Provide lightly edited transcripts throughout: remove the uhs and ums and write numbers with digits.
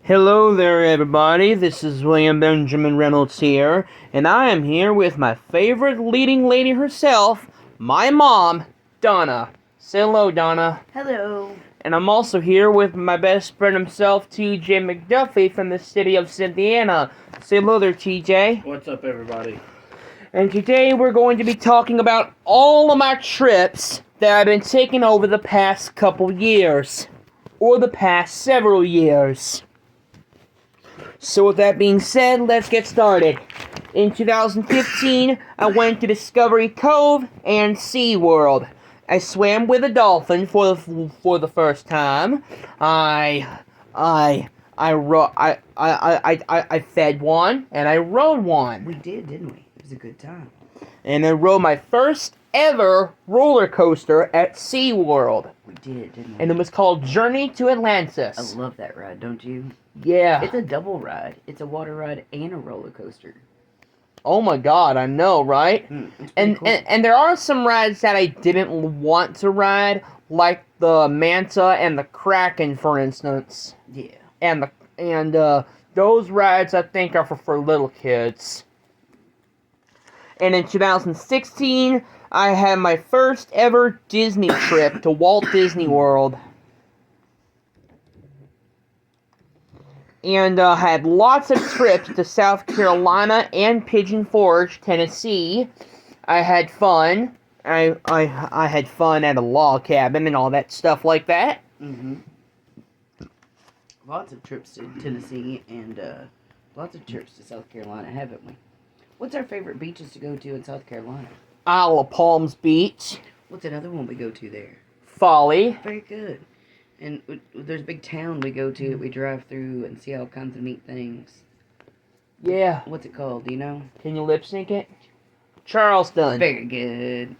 Hello there, everybody. This is William Benjamin Reynolds here, and I am here with my favorite leading lady herself, my mom, Donna. Say hello, Donna. Hello. And I'm also here with my best friend himself, TJ McDuffie from the city of Cynthiana. Say hello there, TJ. What's up, everybody? And today we're going to be talking about all of my trips that I've been taking over the past couple years, or the past several years. So with that being said, let's get started. In 2015, I went to Discovery Cove and SeaWorld. I swam with a dolphin for the first time. I fed one and I rode one. We did, didn't we? It was a good time. And I rode my first ever roller coaster at SeaWorld. We did, didn't we? And it was called Journey to Atlantis. I love that ride, don't you? Yeah. It's a double ride. It's a water ride and a roller coaster. Oh my god, I know, right? And, cool. and there are some rides that I didn't want to ride, like the Manta and the Kraken, for instance. Yeah. And those rides I think are for little kids. And in 2016, I had my first ever Disney trip to Walt Disney World. And had lots of trips to South Carolina and Pigeon Forge, Tennessee. I had fun. I had fun at a log cabin and all that stuff like that. Lots of trips to Tennessee and lots of trips to South Carolina, haven't we? What's our favorite beaches to go to in South Carolina? Isle of Palms Beach. What's another one we go to there? Folly. Very good. And there's a big town we go to that we drive through and see all kinds of neat things. Yeah. What's it called, do you know? Can you lip sync it? Charleston. Very good.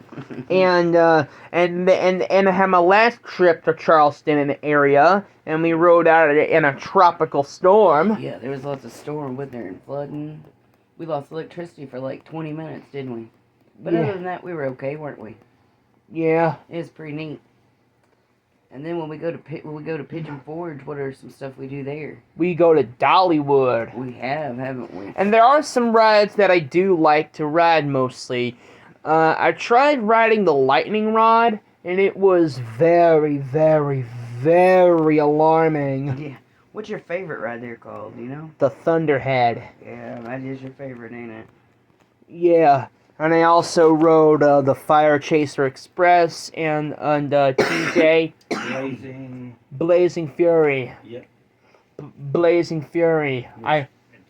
and I had my last trip to Charleston area, and we rode out in a tropical storm. Yeah, there was lots of storm with there and flooding. We lost electricity for like 20 minutes, didn't we? But other than that, we were okay, weren't we? Yeah. It was pretty neat. And then when we go to Pigeon Forge, what are some stuff we do there? We go to Dollywood. We have, haven't we? And there are some rides that I do like to ride mostly. I tried riding the lightning rod, and it was very, very, very alarming. Yeah. What's your favorite ride there called, do you know? The Thunderhead. Yeah, that is your favorite, ain't it? Yeah. And I also rode the Fire Chaser Express and TJ. Blazing Fury. Yep. Blazing Fury.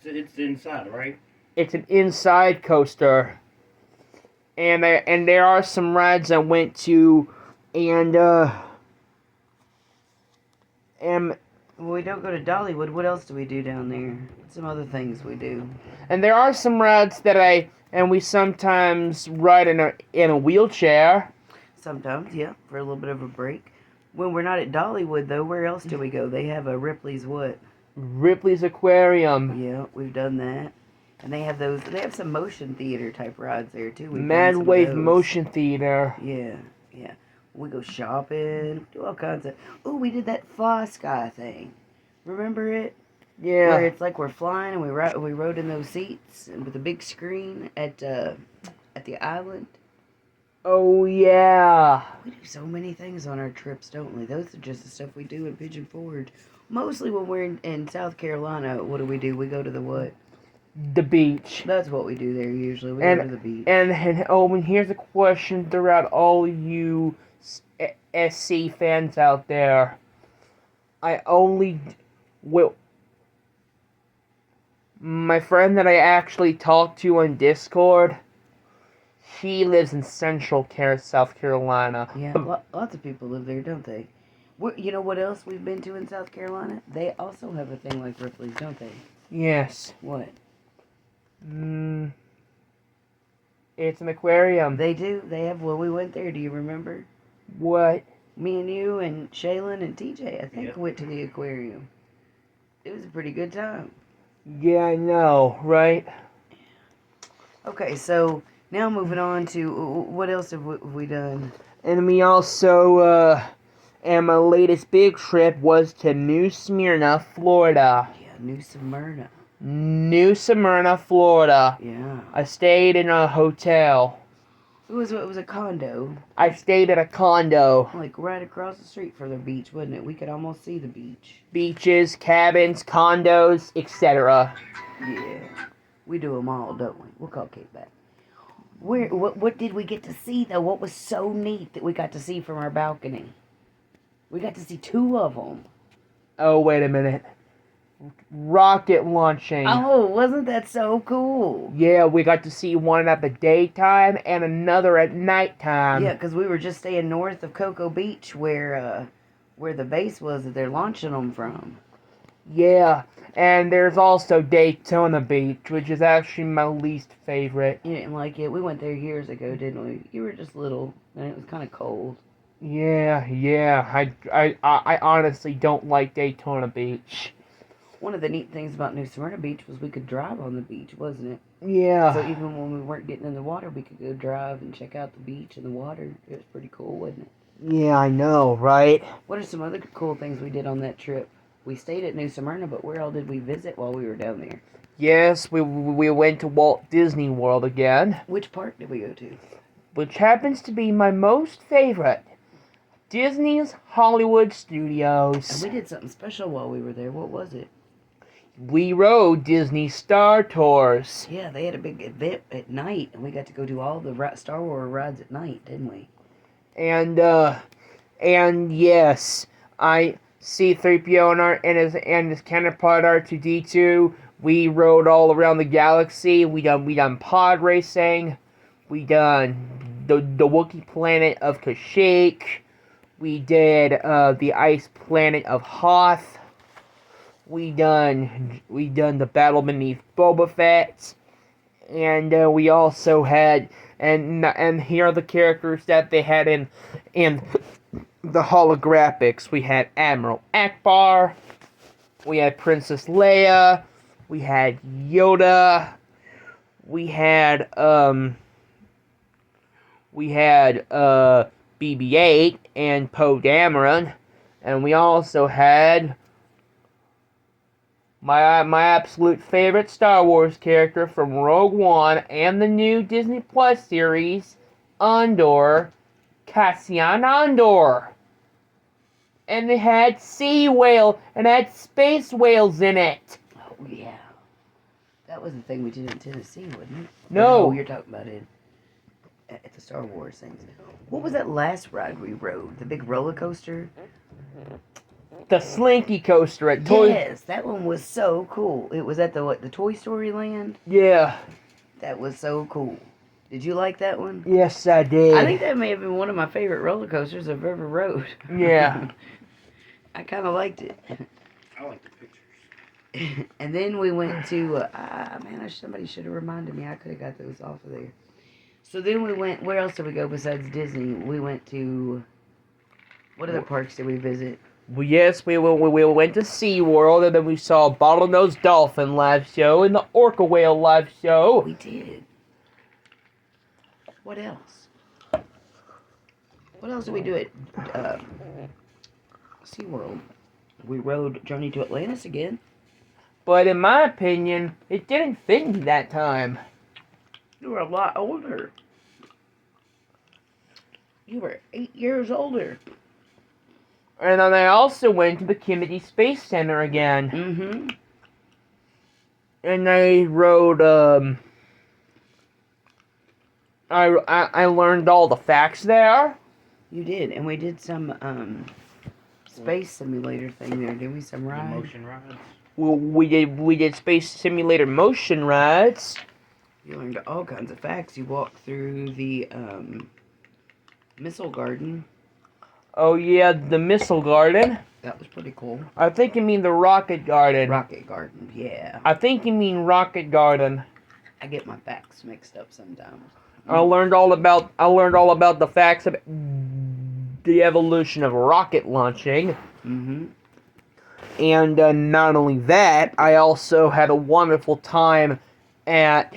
It's inside, right? It's an inside coaster. And there are some rides I went to, and Well, we don't go to Dollywood. What else do we do down there? Some other things we do. And there are some rides that we sometimes ride in a wheelchair. Sometimes, yeah, for a little bit of a break. When we're not at Dollywood, though, where else do we go? They have a Ripley's what? Ripley's Aquarium. Yeah, we've done that. And they have some motion theater type rides there, too. Mad Wave Motion Theater. Yeah, yeah. We go shopping, do all kinds of... Oh, we did that Fly Sky thing. Remember it? Yeah. Where it's like we're flying and we rode in those seats and with a big screen at the island. Oh, yeah. We do so many things on our trips, don't we? Those are just the stuff we do in Pigeon Forge. Mostly when we're in South Carolina, what do? We go to the what? The beach. That's what we do there usually. We go to the beach. And here's a question throughout all you SC fans out there. My friend that I actually talked to on Discord, he lives in Central South Carolina. Yeah, lots of people live there, don't they? You know what else we've been to in South Carolina? They also have a thing like Ripley's, don't they? Yes. What? It's an aquarium. They do. They have. Well, we went there. Do you remember? What? Me and you and Shaylin and TJ, I think, Yep. went to the aquarium. It was a pretty good time. Yeah, I know, right? Okay, so now moving on to what else have we done? And we also, and my latest big trip was to New Smyrna, Florida. Yeah, New Smyrna. New Smyrna, Florida. Yeah. I stayed in a hotel. It was a condo, I stayed at a condo. like right across the street from the beach, wasn't it? We could almost see the beach. Beaches, cabins, condos, etc. Yeah. We do them all, don't we? We'll call Kate back. What did we get to see, though? What was so neat that we got to see from our balcony? We got to see 2 of them. Oh, wait a minute. Rocket launching. Oh, wasn't that so cool? Yeah, we got to see one at the daytime and another at nighttime. Yeah, because we were just staying north of Cocoa Beach where the base was that they're launching them from. Yeah, and there's also Daytona Beach, which is actually my least favorite. You didn't like it? We went there years ago, didn't we? You were just little, and it was kind of cold. Yeah. I honestly don't like Daytona Beach. One of the neat things about New Smyrna Beach was we could drive on the beach, wasn't it? Yeah. So even when we weren't getting in the water, we could go drive and check out the beach and the water. It was pretty cool, wasn't it? Yeah, I know, right? What are some other cool things we did on that trip? We stayed at New Smyrna, but where all did we visit while we were down there? Yes, we went to Walt Disney World again, Which park did we go to? which happens to be my most favorite. Disney's Hollywood And Studios. we did something special while we were there. What was it? We rode Disney Star Tours. Yeah, they had a big event at night, and we got to go do all the Star Wars rides at night, didn't we? And yes, I C-3PO and his counterpart R2-D2. We rode all around the galaxy. We done pod racing. We done the Wookiee planet of Kashyyyk. We did the ice planet of Hoth. We done the battle beneath Boba Fett. And we also had and here are the characters that they had in the holographics. We had Admiral Akbar, we had Princess Leia, we had Yoda, we had BB-8 and Poe Dameron, and we also had my absolute favorite Star Wars character from Rogue One and the new Disney Plus series, Andor, Cassian Andor. And it had sea whale and had space whales in it. Oh, yeah. That was the thing we did in Tennessee, wasn't it? No. You're talking about it at the Star Wars things. What was that last ride we rode? The big roller coaster? The Slinky Coaster at Toy... Yes, that one was so cool. It was at the Toy Story Land? Yeah. That was so cool. Did you like that one? Yes, I did. I think that may have been one of my favorite roller coasters I've ever rode. Yeah. I kind of liked it. I like the pictures. And then we went to, somebody should have reminded me. I could have got those off of there. So then we went, where else did we go besides Disney? We went to, what other parks did we visit? Well, yes, we went to SeaWorld, and then we saw a bottlenose dolphin live show and the orca whale live show. We did. What else? What else did we do at SeaWorld? We rode Journey to Atlantis again. But in my opinion, it didn't fit me that time. You were a lot older. You were 8 years older. And then I also went to the Kennedy Space Center again. Mm-hmm. And I rode, I learned all the facts there. You did, and we did some space simulator thing there, didn't we? Some The ride. motion rides. We did Space Simulator motion rides. You learned all kinds of facts. You walked through the missile garden. Oh yeah, the Missile Garden. That was pretty cool. I think you mean the Rocket Garden. Rocket garden, yeah. I think you mean Rocket Garden. I get my facts mixed up sometimes. I learned all about the facts of the evolution of rocket launching. Mm-hmm. And not only that, I also had a wonderful time at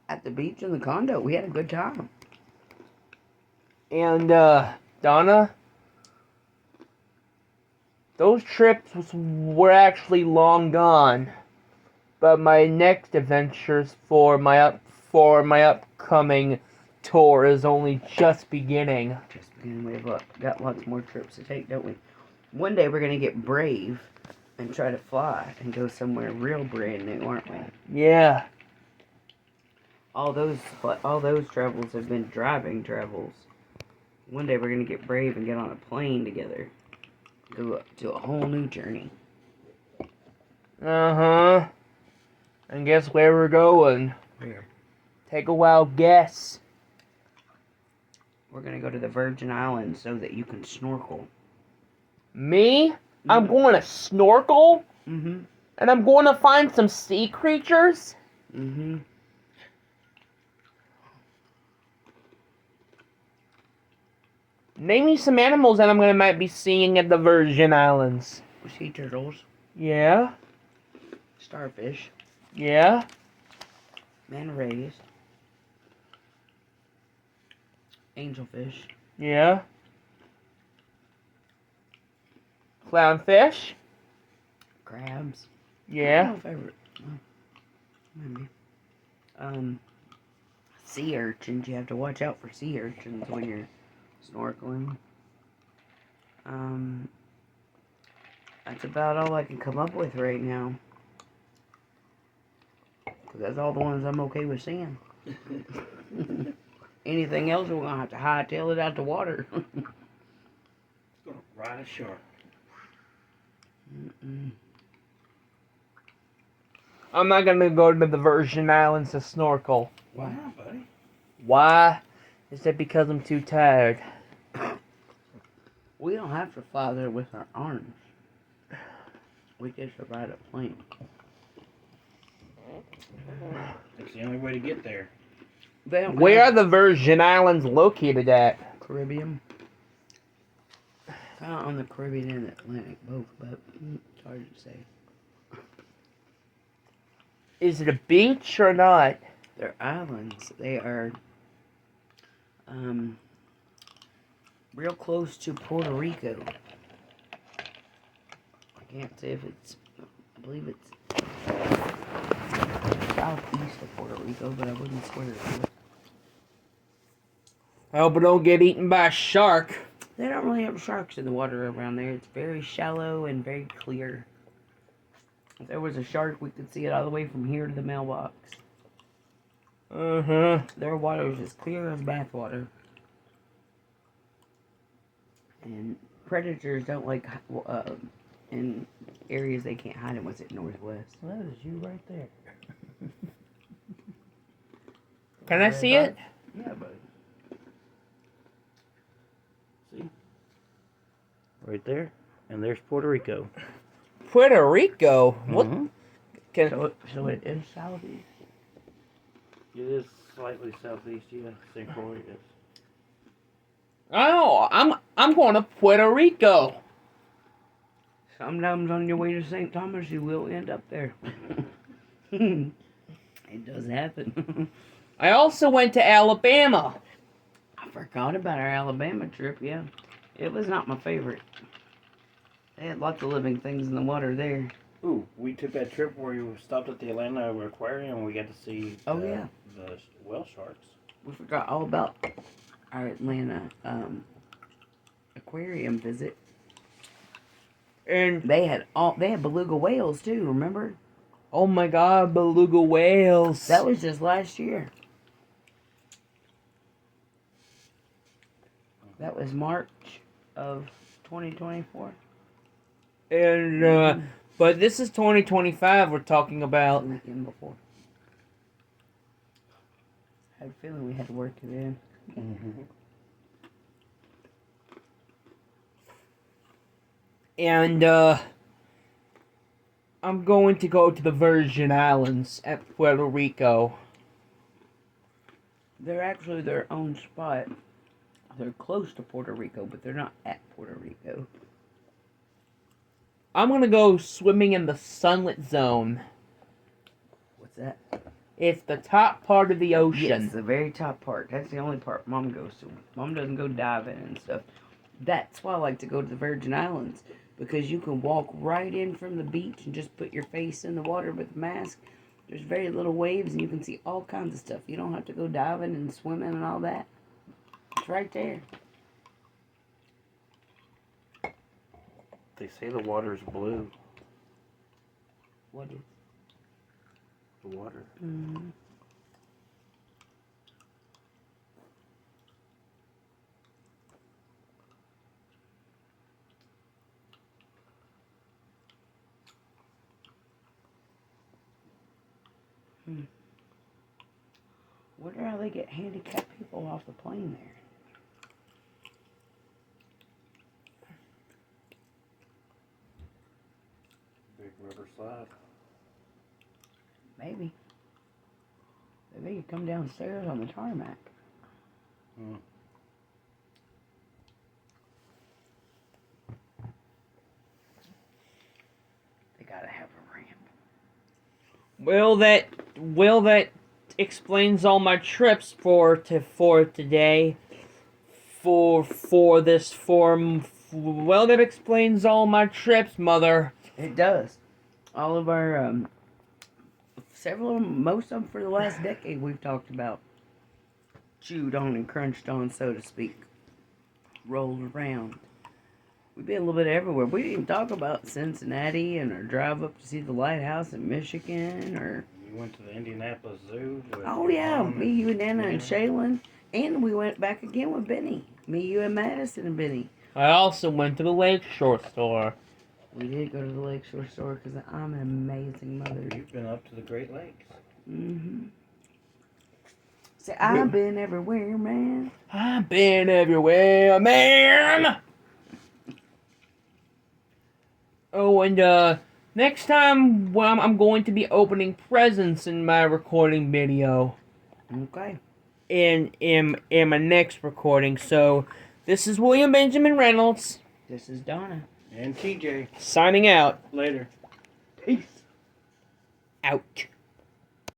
At the beach in the condo, we had a good time. and Donna, those trips were actually long gone. But my next adventures for my upcoming tour is only just beginning. Just beginning, we've got lots more trips to take, don't we? One day we're gonna get brave and try to fly and go somewhere real brand new, aren't we? Yeah. All those travels have been driving travels. One day we're gonna get brave and get on a plane together. Go to a whole new journey. Uh-huh. And guess where we're going? Where? Take a wild guess. We're gonna go to the Virgin Islands so that you can snorkel. Me? I'm going to snorkel? Mm-hmm. And I'm going to find some sea creatures? Mm-hmm. Name me some animals that might be seeing at the Virgin Islands. Sea turtles, Yeah? starfish, Yeah? manta rays, angelfish, Yeah? Clownfish? crabs. I Yeah? don't know if I ever. Maybe. Sea urchins. You have to watch out for sea urchins when you're snorkeling. That's about all I can come up with right now. 'Cause that's all the ones I'm okay with seeing. Anything else, we're gonna have to hightail it out the water. It's gonna ride a shark. Mm-mm. I'm not gonna go to the Virgin Islands to snorkel. Why not, buddy? Why? Is that because I'm too tired? We don't have to fly there with our arms. We just ride a plane. It's the only way to get there. They don't Where are have the Virgin Islands located at? Caribbean. Kind of on the Caribbean and Atlantic, both, but it's hard to say. Is it a beach or not? They're islands. They are real close to Puerto Rico. I can't say if it's, I believe it's southeast of Puerto Rico, but I wouldn't swear it is. I hope I don't get eaten by a shark. They don't really have sharks in the water around there. It's very shallow and very clear. If there was a shark, we could see it all the way from here to the mailbox. Uh-huh. Their water is as clear as bathwater. And predators don't like in areas they can't hide in. What's it, northwest? That is you right there. Can I see it? Yeah, buddy. See? Right there. And there's Puerto Rico. Puerto Rico? What? Mhm. Can So it is southeast. It is slightly southeast, yeah. St. Croix is. Oh, I'm going to Puerto Rico. Sometimes on your way to St. Thomas, you will end up there. It does happen. I also went to Alabama. I forgot about our Alabama trip, yeah. It was not my favorite. They had lots of living things in the water there. Ooh, we took that trip where we stopped at the Atlanta Aquarium and we got to see Oh, yeah. the whale sharks. We forgot all about our Atlanta aquarium visit. And They had beluga whales too, remember? oh my god, beluga whales. That was just last year. That was March of 2024. And but this is 2025 we're talking about. The weekend before. I had a feeling we had to work it in. Mm-hmm. And I'm going to go to the Virgin Islands at Puerto Rico. They're actually their own spot. They're close to Puerto Rico, but they're not at Puerto Rico. I'm gonna go swimming in the sunlit zone. What's that? It's the top part of the ocean. Yes, the very top part. That's the only part Mom goes to. Mom doesn't go diving and stuff. That's why I like to go to the Virgin Islands, because you can walk right in from the beach and just put your face in the water with a mask. There's very little waves and you can see all kinds of stuff. You don't have to go diving and swimming and all that. It's right there. They say the water's blue. What is? The water. Mm-hmm. Wonder how they get handicapped people off the plane there. Big rubber slide. Maybe. Maybe they could come downstairs on the tarmac. Hmm. They gotta have a ramp. Well, that explains all my trips for today. For this form. Well, that explains all my trips, Mother. It does. All of our, several of them, most of them for the last decade we've talked about. Chewed on and crunched on, so to speak. Rolled around. We've been a little bit everywhere. We didn't even talk about Cincinnati and our drive up to see the lighthouse in Michigan, or... We went to the Indianapolis Zoo. With Oh, your yeah, mom me, you, and Anna, and Yeah. Shaylin. And we went back again with Benny. Me, you, and Madison, and Benny. I also went to the Lakeshore store. We did go to the Lakeshore store because I'm an amazing mother. You've been up to the Great Lakes. Mm-hmm. Say, I've been everywhere, man. I've been everywhere, man. Oh, and next time, well, I'm going to be opening presents in my recording video. Okay. In my next recording. So, this is William Benjamin Reynolds This is Donna. And TJ. signing out. Later. Peace. Out.